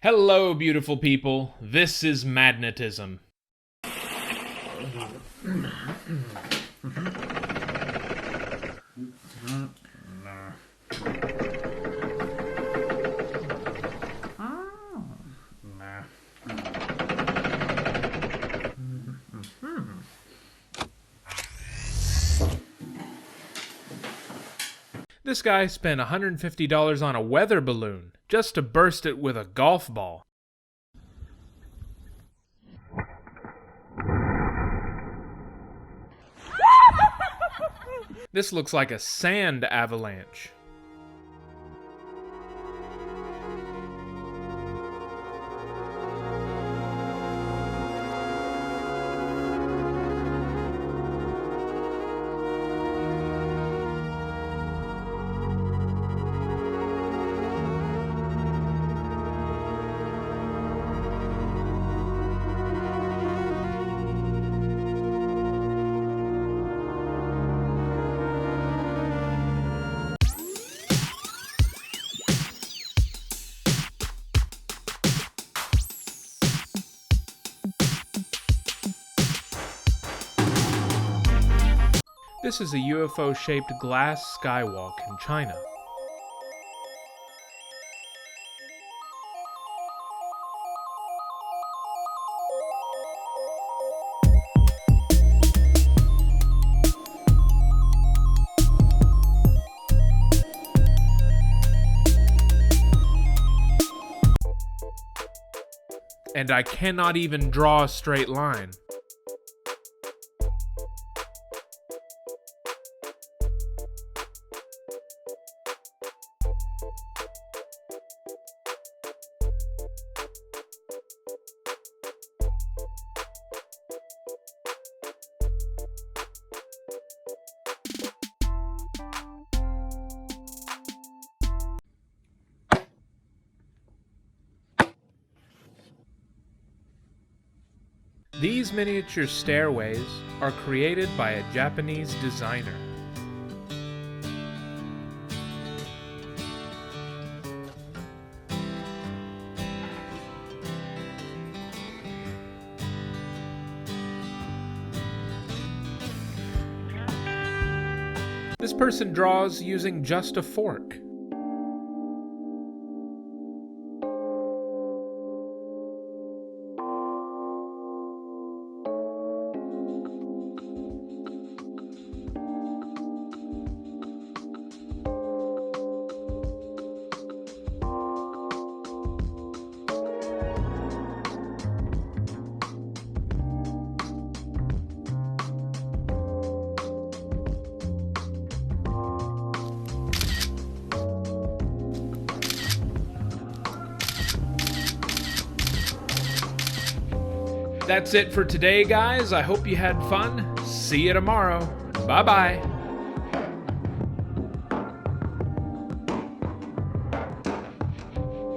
Hello, beautiful people. This is Madnetism. This guy spent $150 on a weather balloon just to burst it with a golf ball. This looks like a sand avalanche. This is a UFO-shaped glass skywalk in China. And I cannot even draw a straight line. These miniature stairways are created by a Japanese designer. This person draws using just a fork. That's it for today, guys. I hope you had fun. See you tomorrow. Bye-bye.